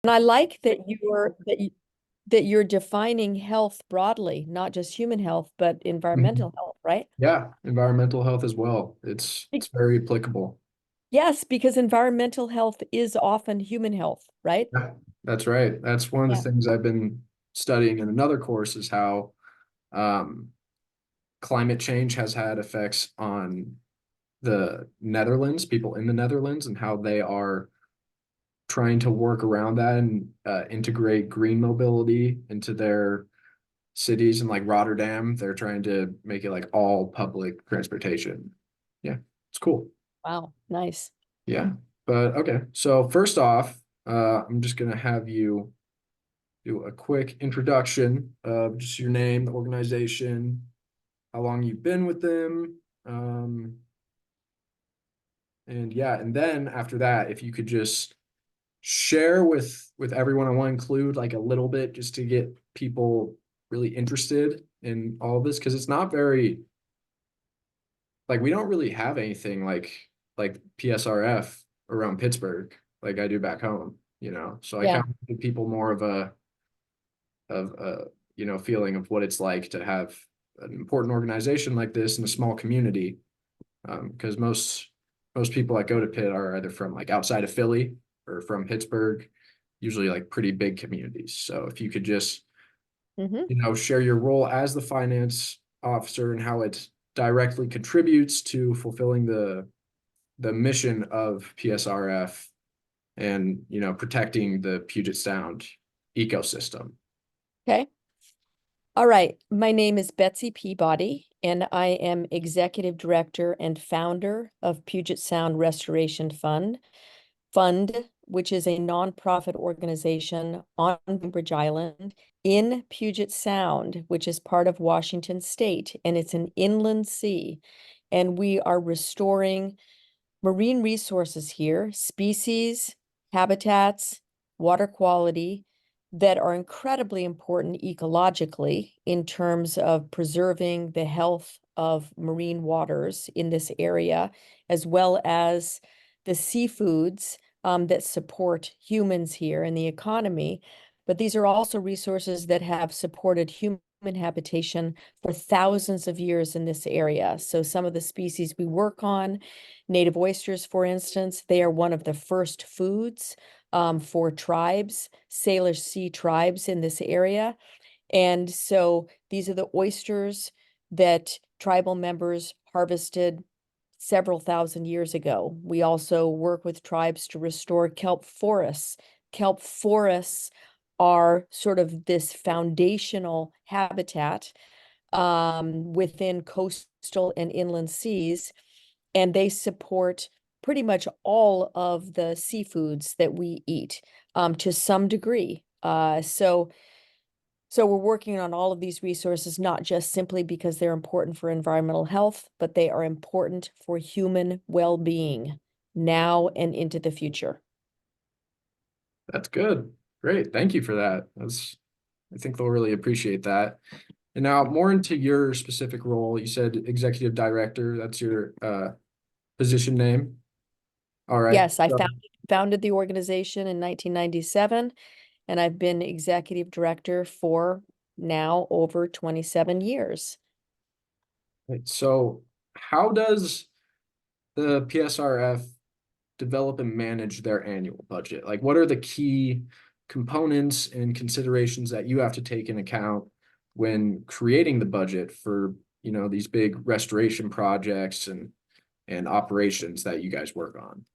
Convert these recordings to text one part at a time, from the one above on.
And I like that that you're defining health broadly, not just human health, but Mhm. environmental health, right? Yeah, environmental health as well. It's Be- very applicable. Yes, because environmental health is often human health, right? Yeah, that's right. That's one of the Yeah. things I've been studying in another course is how um, climate change has had effects on the Netherlands, people in the Netherlands, and how they are trying to work around that and integrate green mobility into their cities. And like Rotterdam, they're trying to make it like all public transportation. Yeah, it's cool. Wow, nice. Yeah, but okay. So first off, I'm just gonna have you do a quick introduction of just your name, the organization, how long you've been with them, and yeah, and then after that, if you could just share with everyone, I want to include like a little bit just to get people really interested in all of this because it's not very like we don't really have anything like PSRF around Pittsburgh like I do back home, you know. So I Yeah. kind of give people more of a feeling of what it's like to have an important organization like this in a small community. Because most people that go to Pitt are either from like outside of Philly or from Pittsburgh, usually like pretty big communities. So if you could just Hmm. share your role as the finance officer and how it directly contributes to fulfilling the mission of PSRF and protecting the Puget Sound ecosystem. Okay. All right. My name is Betsy Peabody, and I am Executive Director and founder of Puget Sound Restoration Fund, which is a nonprofit organization on Bainbridge Island in Puget Sound, which is part of Washington State, and it's an inland sea. And we are restoring marine resources here, species, habitats, water quality that are incredibly important ecologically in terms of preserving the health of marine waters in this area, as well as the seafoods that support humans here and the economy. But these are also resources that have supported human habitation for thousands of years in this area. So some of the species we work on, native oysters, for instance, they are one of the first foods for tribes, Salish Sea tribes in this area. And so these are the oysters that tribal members harvested several thousand years ago. We also work with tribes to restore kelp forests. Kelp forests are sort of this foundational habitat within coastal and inland seas, and they support pretty much all of the seafoods that we eat to some degree. So we're working on all of these resources, not just simply because they're important for environmental health, but they are important for human well-being now and into the future. That's good. Great. Thank you for that. I think they'll really appreciate that. And now more into your specific role. You said executive director. That's your position name. All right. Yes, I founded the organization in 1997, and I've been executive director for now over 27 years. So how does the PSRF develop and manage their annual budget? Like what are the key components and considerations that you have to take in account when creating the budget for, these big restoration projects and operations that you guys work on?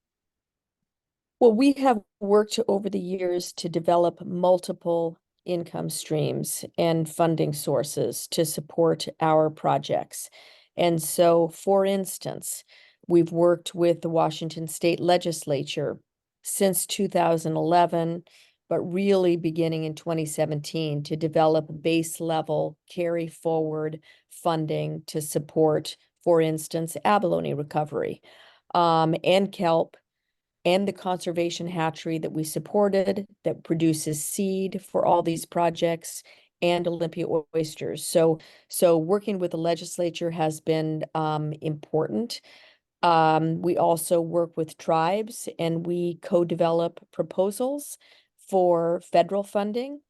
Well, we have worked over the years to develop multiple income streams and funding sources to support our projects. And so, for instance, we've worked with the Washington State Legislature since 2011, but really beginning in 2017 to develop base level carry forward funding to support, for instance, abalone recovery and kelp and the conservation hatchery that we supported that produces seed for all these projects and Olympia oysters. So working with the legislature has been important. We also work with tribes and we co-develop proposals for federal funding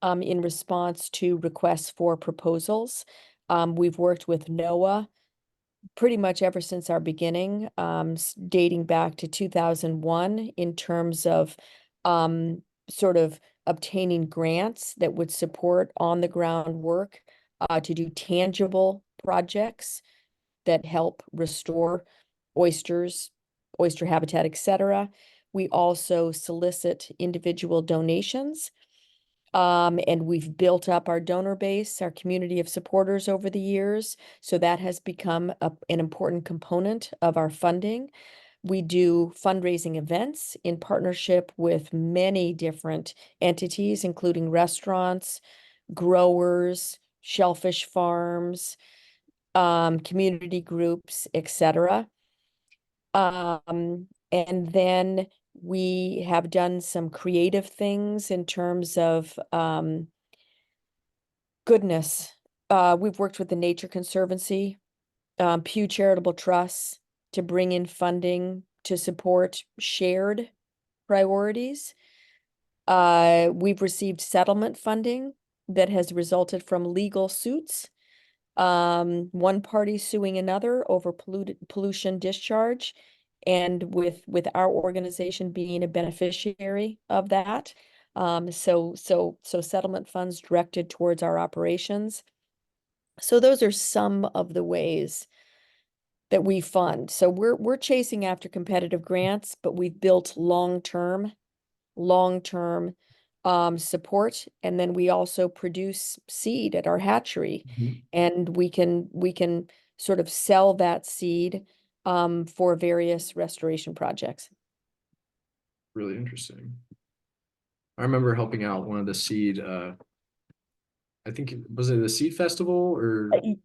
in response to requests for proposals. We've worked with NOAA pretty much ever since our beginning, dating back to 2001 in terms of sort of obtaining grants that would support on the ground work to do tangible projects that help restore oysters, oyster habitat, etc. We also solicit individual donations. And we've built up our donor base, our community of supporters over the years. So that has become an important component of our funding. We do fundraising events in partnership with many different entities, including restaurants, growers, shellfish farms, community groups, etc. And then we have done some creative things in terms of goodness. We've worked with the Nature Conservancy, Pew Charitable Trusts to bring in funding to support shared priorities. We've received settlement funding that has resulted from legal suits. One party suing another over pollution discharge, and with our organization being a beneficiary of that. So settlement funds directed towards our operations. So those are some of the ways that we fund. So we're chasing after competitive grants, but we've built long-term support. And then we also produce seed at our hatchery, Mhm. and we can sort of sell that seed for various restoration projects. Really interesting. I remember helping out one of the seed, I think was it the seed festival or the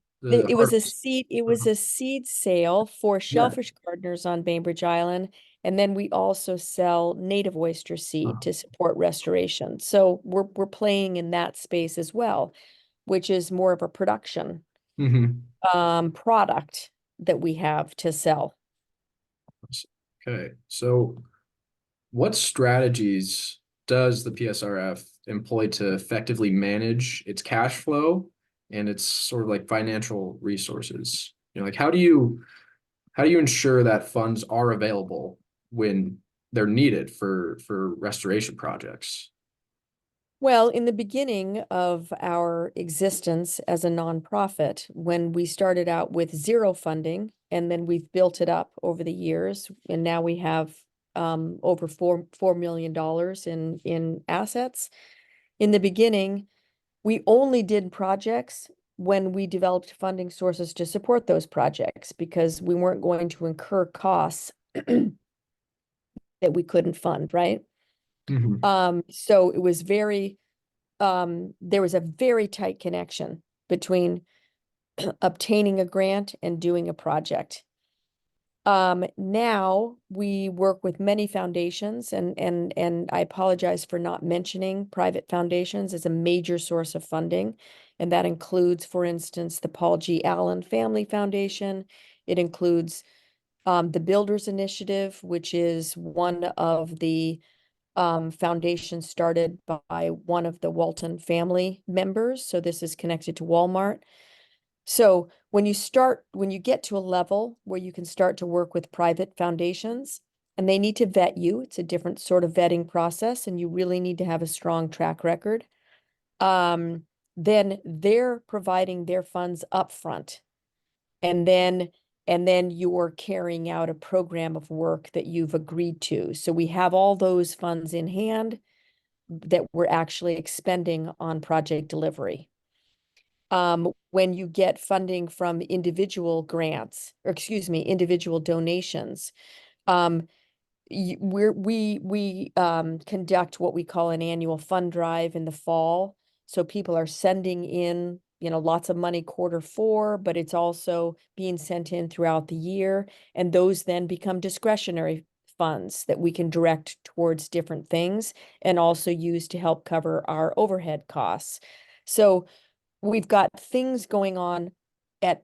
It was a harvest? seed, it was Uh-huh. a seed sale for Yeah. shellfish gardeners on Bainbridge Island. And then we also sell native oyster seed Uh, to support restoration. So we're playing in that space as well, which is more of a production mhm. product that we have to sell. Okay. So what strategies does the PSRF employ to effectively manage its cash flow and its sort of like financial resources? Like how do you ensure that funds are available when they're needed for restoration projects? Well, in the beginning of our existence as a nonprofit, when we started out with zero funding, and then we've built it up over the years, and now we have over $4 million in assets. In the beginning, we only did projects when we developed funding sources to support those projects because we weren't going to incur costs that we couldn't fund, right? Mhm. So it was there was a very tight connection between obtaining a grant and doing a project. Now we work with many foundations, and I apologize for not mentioning private foundations as a major source of funding. And that includes, for instance, the Paul G. Allen Family Foundation. It includes the Builders Initiative, which is one of the foundations started by one of the Walton family members. So this is connected to Walmart. So when you get to a level where you can start to work with private foundations, and they need to vet you, it's a different sort of vetting process, and you really need to have a strong track record. Um, then they're providing their funds upfront, and then you're carrying out a program of work that you've agreed to. So we have all those funds in hand that we're actually expending on project delivery. When you get funding from individual grants, or excuse me, individual donations, um, we conduct what we call an annual fund drive in the fall. So people are sending in, lots of money quarter 4, but it's also being sent in throughout the year. And those then become discretionary funds that we can direct towards different things and also use to help cover our overhead costs. So we've got things going on at,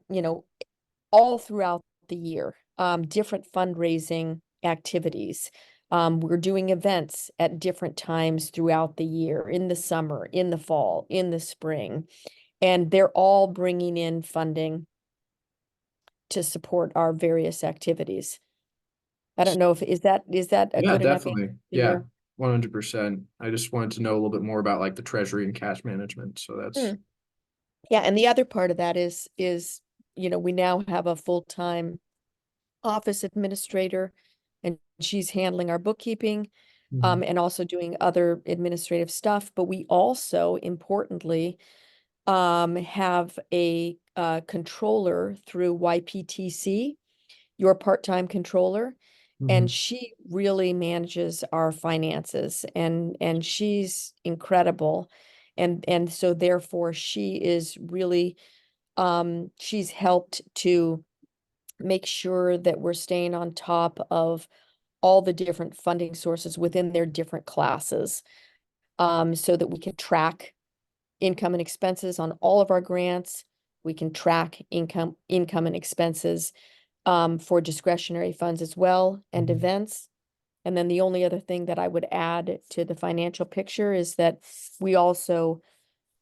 all throughout the year, different fundraising activities. We're doing events at different times throughout the year, in the summer, in the fall, in the spring, and they're all bringing in funding to support our various activities. I don't know if is that a Yeah, good enough answer definitely. to Yeah, your? 100%. I just wanted to know a little bit more about like the treasury and cash management. So that's Hmm. Yeah, and the other part of that is we now have a full-time office administrator, and she's handling our bookkeeping, Mhm. and also doing other administrative stuff. But we also, importantly, have a controller through YPTC, your part-time controller, and Mhm. she really manages our finances, and she's incredible. And so therefore she is really she's helped to make sure that we're staying on top of all the different funding sources within their different classes, so that we can track income and expenses on all of our grants. We can track income and expenses for discretionary funds as well, and Mhm. events. And then the only other thing that I would add to the financial picture is that we also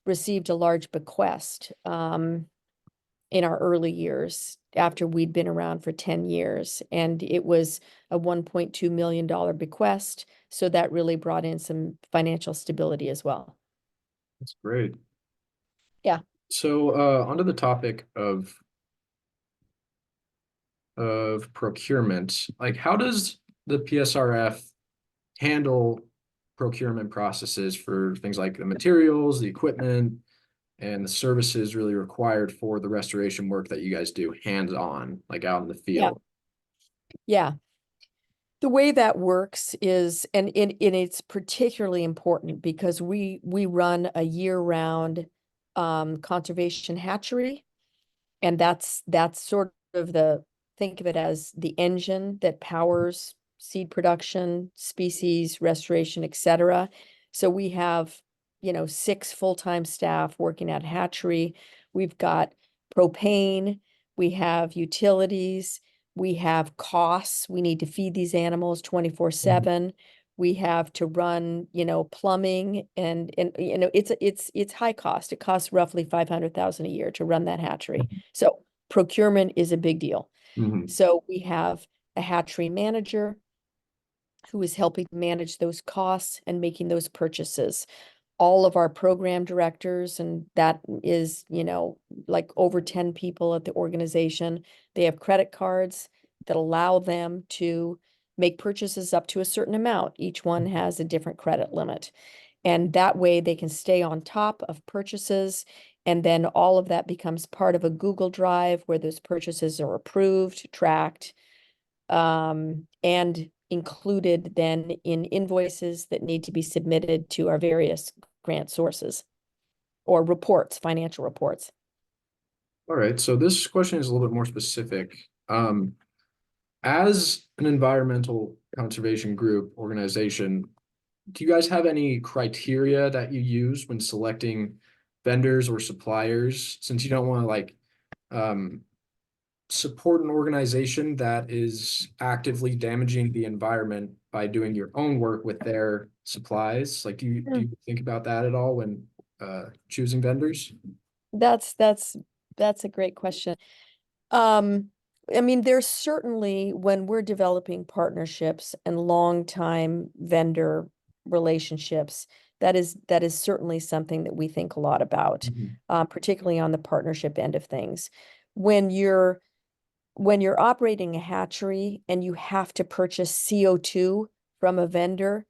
received a large bequest in our early years after we'd been around for 10 years. And it was a $1.2 million bequest. So that really brought in some financial stability as well. That's great. Yeah. So onto the topic of procurement, like how does the PSRF handle procurement processes for things like the materials, the equipment, and the services really required for the restoration work that you guys do hands-on, like out in the Yeah. field? Yeah. The way that works is, and it's particularly important because we run a year-round conservation hatchery. And that's sort of think of it as the engine that powers seed production, species restoration, etc. So we have, 6 full-time staff working at hatchery. We've got propane, we have utilities, we have costs. We need to feed these animals Mhm. 24/7. We have to run, plumbing, and it's high cost. It costs roughly 500,000 a year to run that hatchery. So procurement is a big deal. Mhm. So we have a hatchery manager who is helping manage those costs and making those purchases. All of our program directors, and that is, like over 10 people at the organization, they have credit cards that allow them to make purchases up to a certain amount. Each one has a different credit limit. And that way they can stay on top of purchases. And then all of that becomes part of a Google Drive where those purchases are approved, tracked, and included then in invoices that need to be submitted to our various grant sources or reports, financial reports. All right, so this question is a little bit more specific. As an environmental conservation group organization, do you guys have any criteria that you use when selecting vendors or suppliers? Since you don't want to like um, support an organization that is actively damaging the environment by doing your own work with their supplies. Like, do Mm. you think about that at all when choosing vendors? That's that's that's a great question. Um, I mean, there's certainly when we're developing partnerships and long-time vendor relationships, that is certainly something that we think a lot about, Mhm. particularly on the partnership end of things. When you're when you're operating a hatchery and you have to purchase CO2 from a vendor,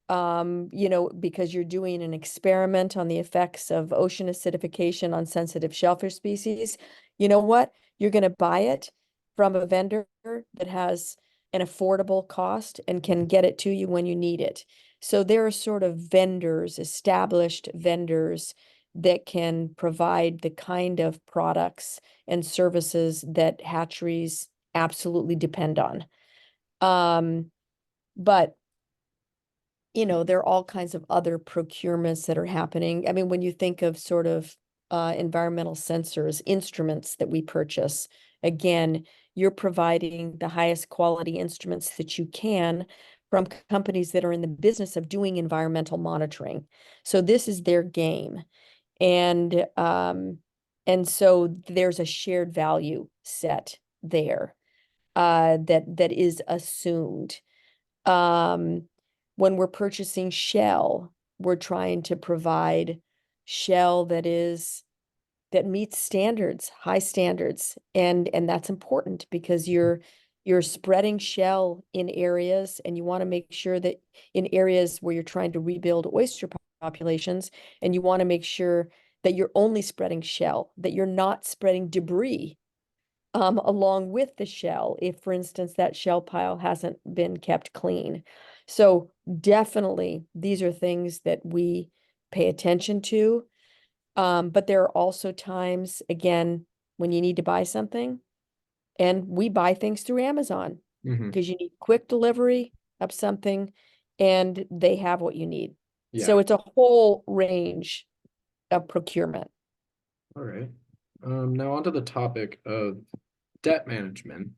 because you're doing an experiment on the effects of ocean acidification on sensitive shellfish species, you know what? You're going to buy it from a vendor that has an affordable cost and can get it to you when you need it. So there are sort of vendors, established vendors that can provide the kind of products and services that hatcheries absolutely depend on. Um, but there are all kinds of other procurements that are happening. I mean, when you think of sort of environmental sensors, instruments that we purchase, again, you're providing the highest quality instruments that you can, from companies that are in the business of doing environmental monitoring. So this is their game. And so there's a shared value set there that is assumed. Um, when we're purchasing shell, we're trying to provide shell that meets standards, high standards, and that's important because you're spreading shell in areas, and you want to make sure that in areas where you're trying to rebuild oyster populations, and you want to make sure that you're only spreading shell, that you're not spreading debris along with the shell, if, for instance, that shell pile hasn't been kept clean. So definitely, these are things that we pay attention to. But there are also times, again, when you need to buy something, and we buy things through Amazon Hmm. because you need quick delivery of something, and they have what you need. Yeah. So it's a whole range of procurement. All right. Now onto the topic of debt management.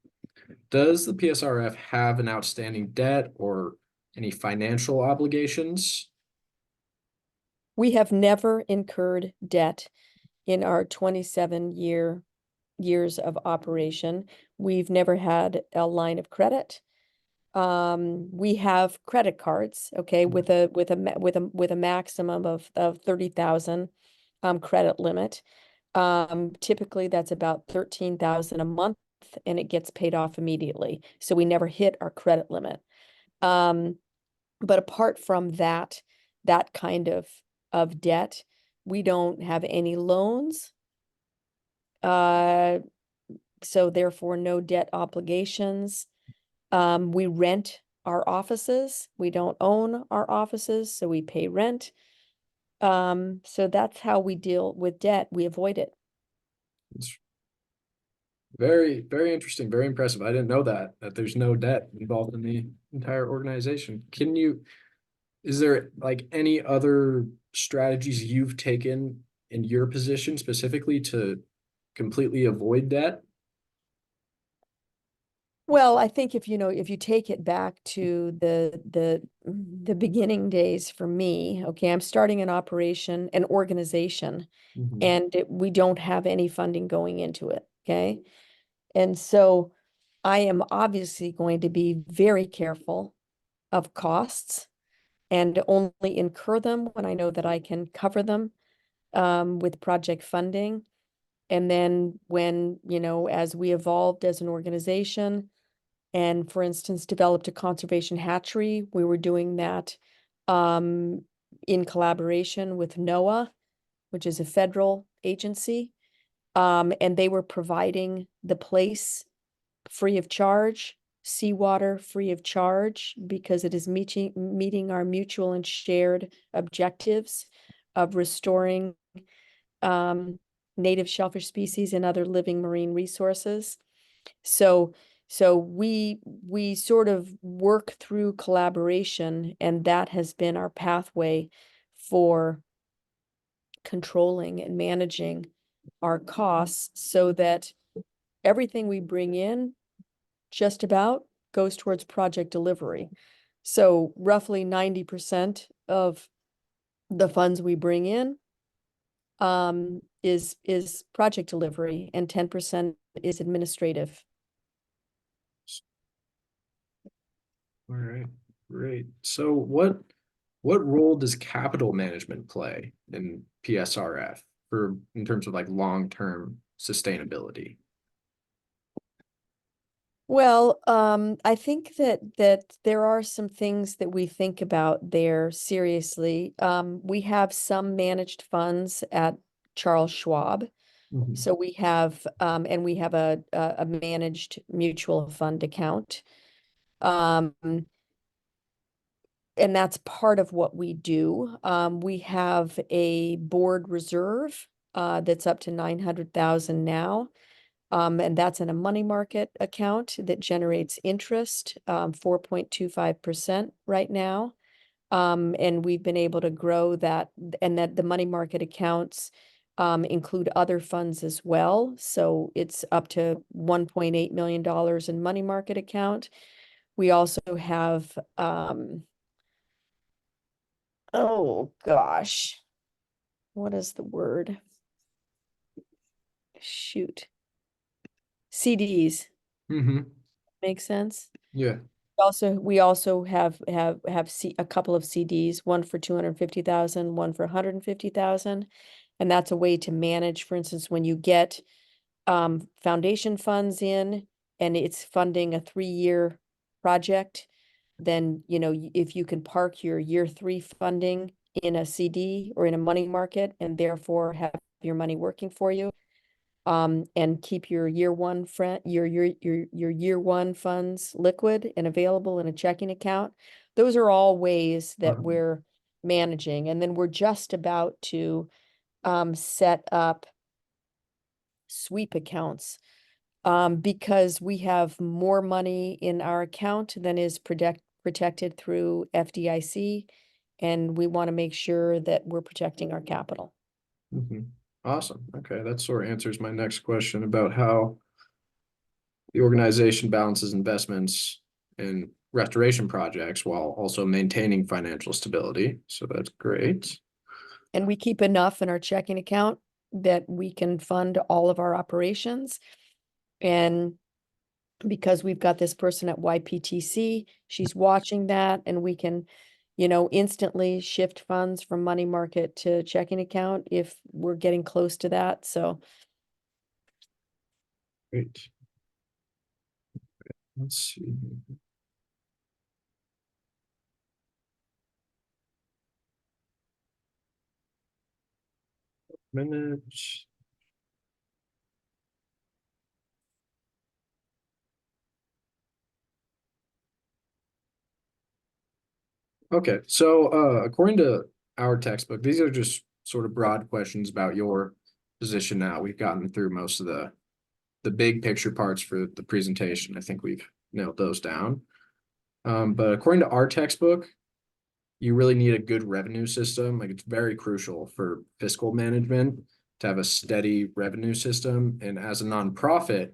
Does the PSRF have an outstanding debt or any financial obligations? We have never incurred debt in our 27 years of operation. We've never had a line of credit. We have credit cards, okay, with a maximum of 30,000 credit limit. Typically that's about 13,000 a month, and it gets paid off immediately. So we never hit our credit limit. Um, but apart from that kind of debt, we don't have any loans. Uh, so therefore no debt obligations. We rent our offices. We don't own our offices, so we pay rent. So that's how we deal with debt. We avoid it. It's very, very interesting, very impressive. I didn't know that there's no debt involved in the entire organization. Is there like any other strategies you've taken in your position specifically to completely avoid debt? Well, I think if you take it back to the beginning days for me, okay, I'm starting an organization, Mhm. and we don't have any funding going into it, okay? And so I am obviously going to be very careful of costs and only incur them when I know that I can cover them with project funding. And then when, as we evolved as an organization and, for instance, developed a conservation hatchery, we were doing that um, in collaboration with NOAA, which is a federal agency. And they were providing the place free of charge, seawater free of charge, because it is meeting our mutual and shared objectives of restoring um, native shellfish species and other living marine resources. So we sort of work through collaboration, and that has been our pathway for controlling and managing our costs so that everything we bring in just about goes towards project delivery. So roughly 90% of the funds we bring in is project delivery, and 10% is administrative. All right, great. So what role does capital management play in PSRF for in terms of like long-term sustainability? Well, I think that there are some things that we think about there seriously. We have some managed funds at Charles Schwab. Mhm. So we have a managed mutual fund account. Um, and that's part of what we do. We have a board reserve that's up to 900,000 now. And that's in a money market account that generates interest, 4.25% right now. And we've been able to grow that, and that the money market accounts include other funds as well. So it's up to $1.8 million in money market account. We also have, oh gosh, what is the word? Shoot. CDs, Mm-hmm. make sense? Yeah. We also have a couple of CDs, one for 250,000, one for 150,000. And that's a way to manage, for instance, when you get foundation funds in and it's funding a 3-year project, then, if you can park your year 3 funding in a CD or in a money market and therefore have your money working for you, and keep your your year 1 funds liquid and available in a checking account. Those are all ways that Uh-huh. we're managing. And then we're just about to set up sweep accounts, because we have more money in our account than is protected through FDIC, and we want to make sure that we're protecting our capital. Mm-hmm. Awesome. Okay, that sort of answers my next question about how the organization balances investments in restoration projects while also maintaining financial stability. So that's great. And we keep enough in our checking account that we can fund all of our operations. And because we've got this person at YPTC, she's watching that, and we can, instantly shift funds from money market to checking account if we're getting close to that. So, Great. Let's see. Minutes. Okay, so according to our textbook, these are just sort of broad questions about your position now. We've gotten through most of the big picture parts for the presentation. I think we've nailed those down. But according to our textbook, you really need a good revenue system. Like it's very crucial for fiscal management to have a steady revenue system. And as a nonprofit,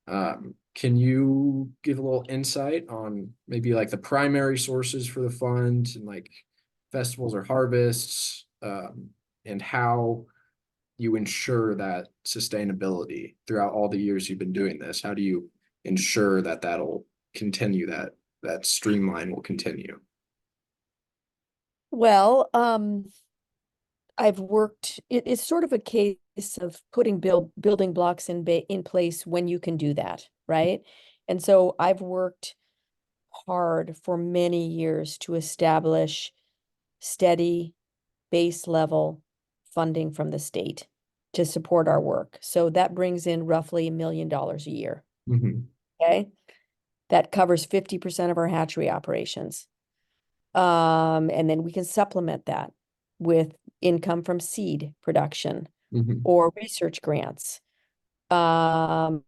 can you give a little insight on maybe like the primary sources for the fund and like festivals or harvests, and how you ensure that sustainability throughout all the years you've been doing this? How do you ensure that that'll continue, that streamline will continue? well, it's sort of a case of putting building blocks in place when you can do that, right? And so I've worked hard for many years to establish steady base level funding from the state to support our work. So that brings in roughly $1 million a year. Mhm. Okay. That covers 50% of our hatchery operations. And then we can supplement that with income from seed production Mhm. or research grants. So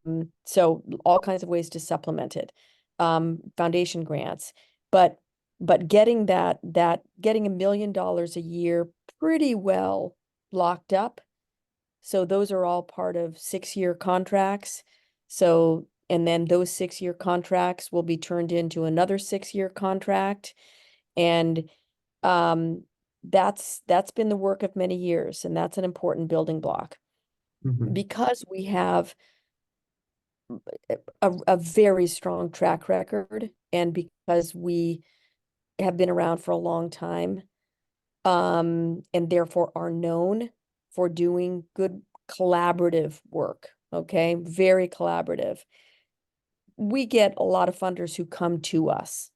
all kinds of ways to supplement it. Foundation grants. But getting $1 million a year pretty well locked up. So those are all part of 6-year contracts. So, and then those 6-year contracts will be turned into another 6-year contract. And um, that's been the work of many years, and that's an important building block Mhm. because we have a very strong track record, and because we have been around for a long time, and therefore are known for doing good collaborative work. Okay, very collaborative. We get a lot of funders who come to us,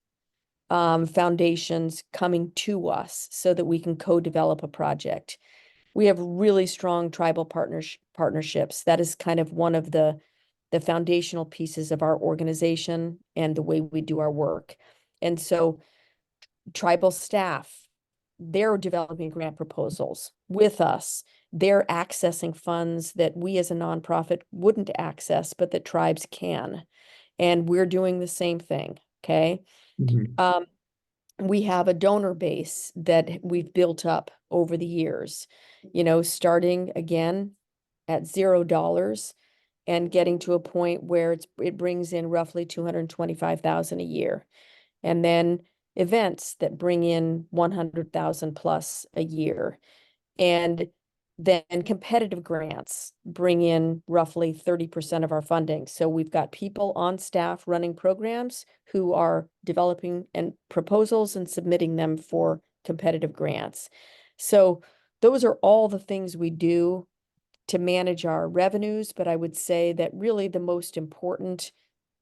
foundations coming to us so that we can co-develop a project. We have really strong tribal partnerships. That is kind of one of the foundational pieces of our organization and the way we do our work. And so tribal staff, they're developing grant proposals with us. They're accessing funds that we as a nonprofit wouldn't access, but that tribes can. And we're doing the same thing. Okay. Mhm. Um, we have a donor base that we've built up over the years, starting again at $0 and getting to a point where it brings in roughly 225,000 a year. And then events that bring in 100,000 plus a year. And then competitive grants bring in roughly 30% of our funding. So we've got people on staff running programs who are developing and proposals and submitting them for competitive grants. So those are all the things we do to manage our revenues, but I would say that really the most important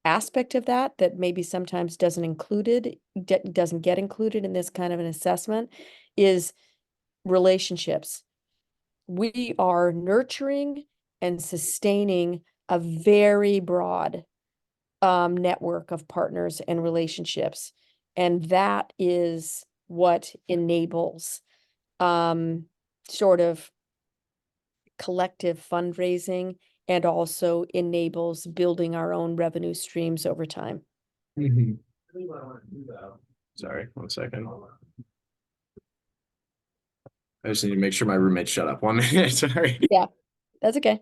aspect of that maybe sometimes doesn't get included in this kind of an assessment is relationships. We are nurturing and sustaining a very broad network of partners and relationships. And that is what enables sort of collective fundraising and also enables building our own revenue streams over time. Mhm. Sorry, 1 second. I just need to make sure my roommates shut up 1 minute. Sorry. Yeah, that's okay.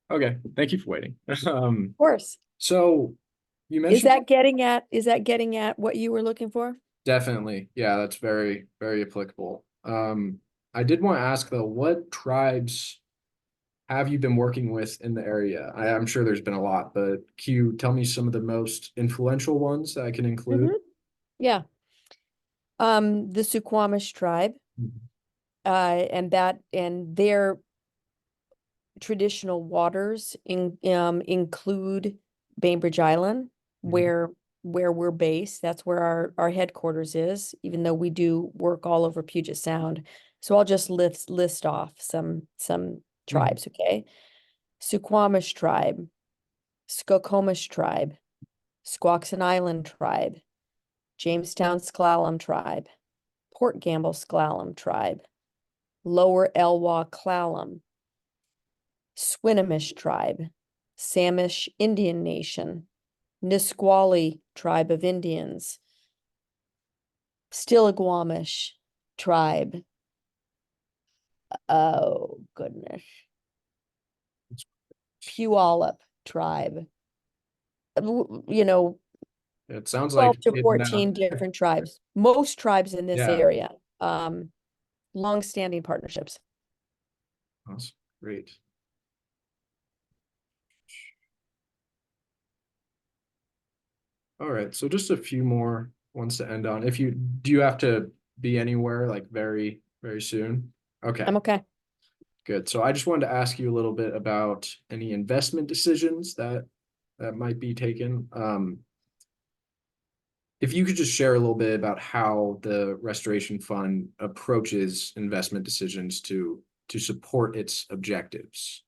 Okay, thank you for waiting. Of course. So you Is mentioned that getting at what you were looking for? definitely, yeah, that's very, very applicable. I did want to ask though, what tribes have you been working with in the area? I'm sure there's been a lot, but can you tell me some of the most influential ones that I can include? Yeah. The Suquamish tribe, Mhm. and their traditional waters include Bainbridge Island, Mhm. where we're based. That's where our headquarters is, even though we do work all over Puget Sound. So I'll just list off some Mhm. tribes, okay? Suquamish tribe, Skokomish tribe, Squaxin Island tribe, Jamestown Sklallam tribe, Port Gamble Sklallam tribe, Lower Elwha Klallam, Swinomish tribe, Samish Indian Nation, Nisqually tribe of Indians, Stillaguamish tribe. Oh, goodness. Puyallup tribe. You know, It sounds 12 like to it now. 14 different tribes. Most tribes in this Yeah, area. Long-standing partnerships. that's great. All right, so just a few more ones to end on. If you do you have to be anywhere like very, very soon? Okay, I'm okay. good. So I just wanted to ask you a little bit about any investment decisions that might be taken. If you could just share a little bit about how the Restoration Fund approaches investment decisions to support its objectives.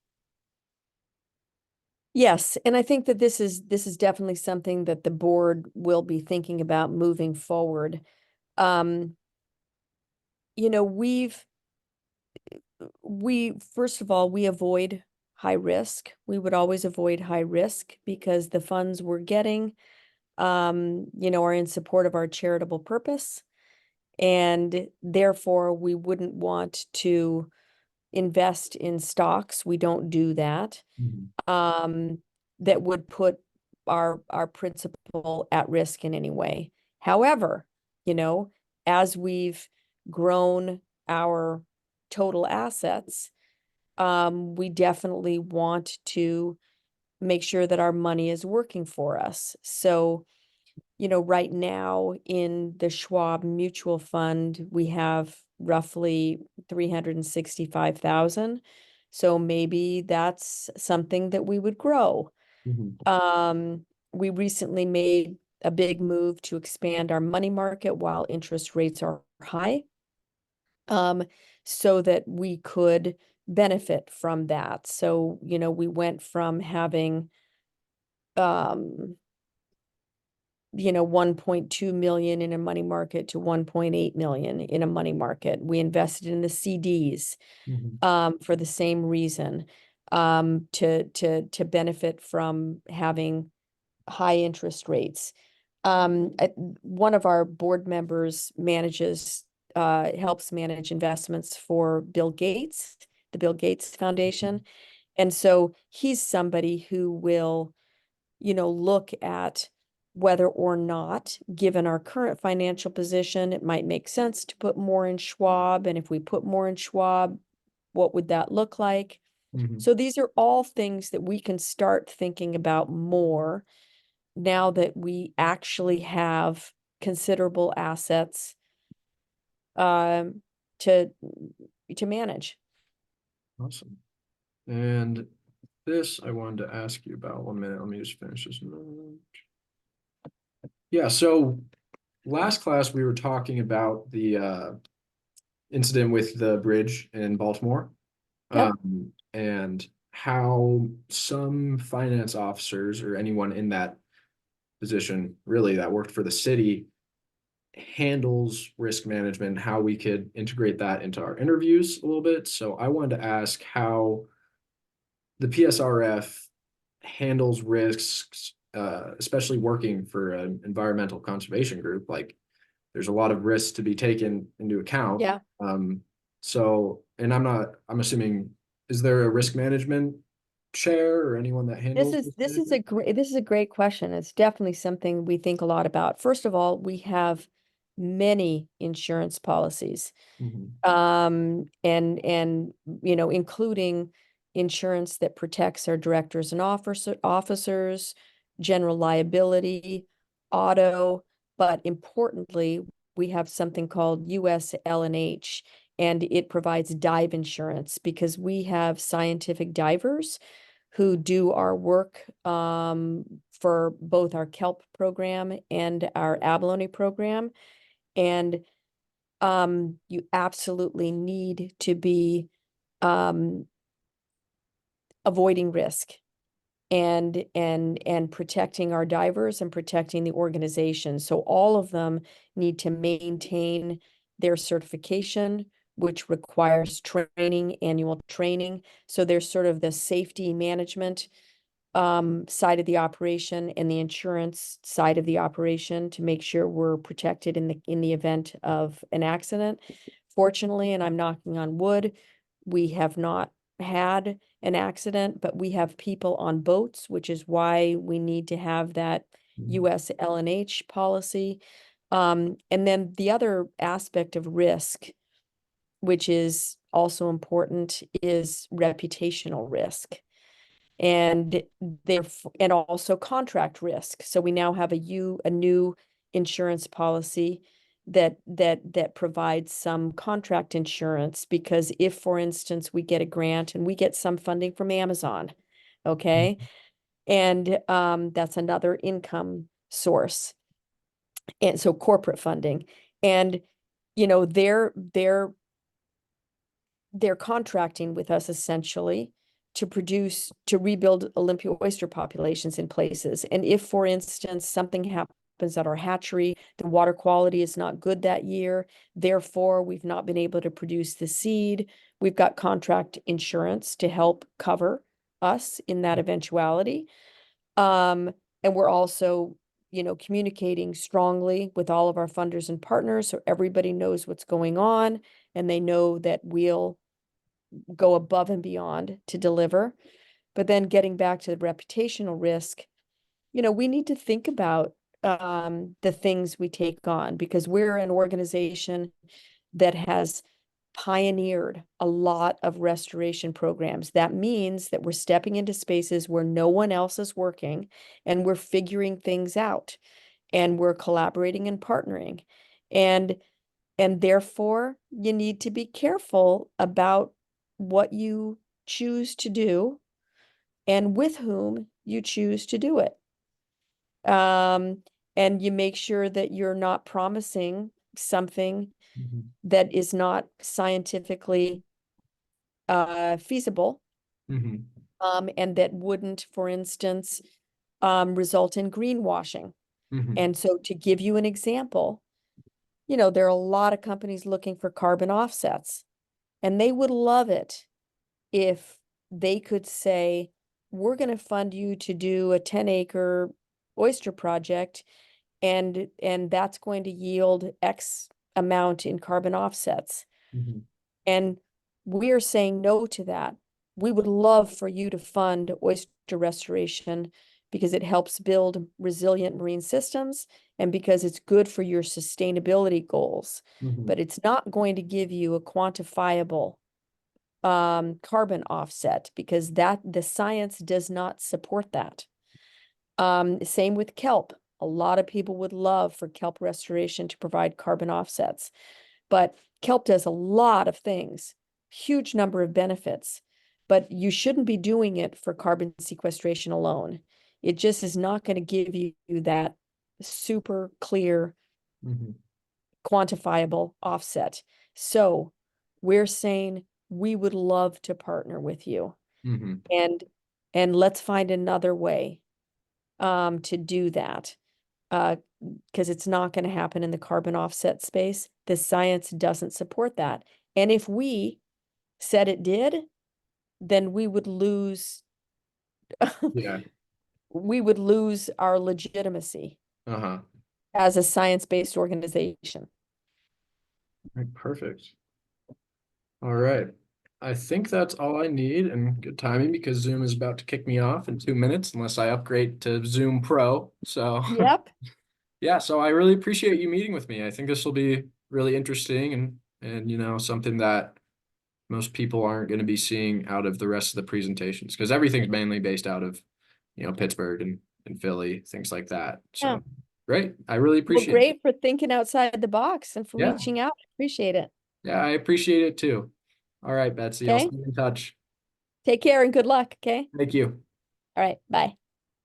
Yes, and I think that this is definitely something that the board will be thinking about moving forward. Um, you know, we first of all, we avoid high risk. We would always avoid high risk because the funds we're getting, are in support of our charitable purpose. And therefore, we wouldn't want to invest in stocks. We don't do that. Mhm. um, that would put our principal at risk in any way. However, you know, as we've grown our total assets, we definitely want to make sure that our money is working for us. So, right now in the Schwab Mutual Fund, we have roughly 365,000. So maybe that's something that we would grow. Mhm. We recently made a big move to expand our money market while interest rates are high, um, so that we could benefit from that. So, we went from having, um, 1.2 million in a money market to 1.8 million in a money market. We invested in the CDs Mhm. for the same reason, to benefit from having high interest rates. One of our board members helps manage investments for Bill Gates, the Bill Gates Foundation. And so he's somebody who will, look at whether or not, given our current financial position, it might make sense to put more in Schwab. And if we put more in Schwab, what would that look like? Mhm. So these are all things that we can start thinking about more now that we actually have considerable assets um, to to manage. Awesome. And this I wanted to ask you about. 1 minute. Let me just finish this note. Yeah, so last class we were talking about the incident with the bridge in Baltimore, Yep. and how some finance officers or anyone in that position really that worked for the city handles risk management, how we could integrate that into our interviews a little bit. So I wanted to ask how the PSRF handles risks, especially working for an environmental conservation group. Like there's a lot of risks to be taken into account. Yeah. And I'm assuming, is there a risk management chair or anyone that This handles is risk this is a management? great question. It's definitely something we think a lot about. First of all, we have many insurance policies, Mhm. and including insurance that protects our directors and officers, general liability, auto, but importantly, we have something called US L&H, and it provides dive insurance because we have scientific divers who do our work for both our kelp program and our abalone program. And you absolutely need to be um, avoiding risk and protecting our divers and protecting the organization. So all of them need to maintain their certification, which requires training, annual training. So there's sort of the safety management side of the operation and the insurance side of the operation to make sure we're protected in the event of an accident. Fortunately, and I'm knocking on wood, we have not had an accident, but we have people on boats, which is why we need to have that Mhm. US L&H policy. And then the other aspect of risk, which is also important, is reputational risk and therefore and also contract risk. So we now have a new insurance policy that provides some contract insurance because if, for instance, we get a grant and we get some funding from Amazon, okay, and that's another income source, and so corporate funding, and they're contracting with us essentially to rebuild Olympia oyster populations in places. And if, for instance, something happens at our hatchery, the water quality is not good that year, therefore we've not been able to produce the seed, we've got contract insurance to help cover us in that eventuality. Um, and we're also, communicating strongly with all of our funders and partners so everybody knows what's going on and they know that we'll go above and beyond to deliver. But then getting back to the reputational risk, we need to think about the things we take on because we're an organization that has pioneered a lot of restoration programs. That means that we're stepping into spaces where no one else is working and we're figuring things out and we're collaborating and partnering. And therefore, you need to be careful about what you choose to do and with whom you choose to do it. Um, and you make sure that you're not promising something Mhm. that is not scientifically feasible, Mhm. and that wouldn't, for instance, result in greenwashing. Mhm. And so to give you an example, there are a lot of companies looking for carbon offsets, and they would love it if they could say, we're going to fund you to do a 10-acre oyster project, and that's going to yield X amount in carbon offsets. Mhm. And we're saying no to that. We would love for you to fund oyster restoration because it helps build resilient marine systems and because it's good for your sustainability goals. Mhm. But it's not going to give you a quantifiable carbon offset because the science does not support that. Same with kelp. A lot of people would love for kelp restoration to provide carbon offsets, but kelp does a lot of things, huge number of benefits, but you shouldn't be doing it for carbon sequestration alone. It just is not going to give you that super clear, Mhm. quantifiable offset. So we're saying we would love to partner with you, Mhm. and let's find another way to do that. Because it's not going to happen in the carbon offset space. The science doesn't support that. And if we said it did, then Yeah. we would lose our legitimacy Uh-huh. as a science-based organization. Right, perfect. All right. I think that's all I need, and good timing because Zoom is about to kick me off in 2 minutes unless I upgrade to Zoom Pro. So Yep. yeah, so I really appreciate you meeting with me. I think this will be really interesting and something that most people aren't going to be seeing out of the rest of the presentations because everything's mainly based out of, Pittsburgh and Philly, things like that. Yeah. So great. I really Well, appreciate it. great for thinking outside the box and for Yeah. reaching out. Appreciate it. Yeah, I appreciate it too. All right, Betsy, I'll Okay. stay in touch. Take care and good luck. Okay. Thank you. All right. Bye.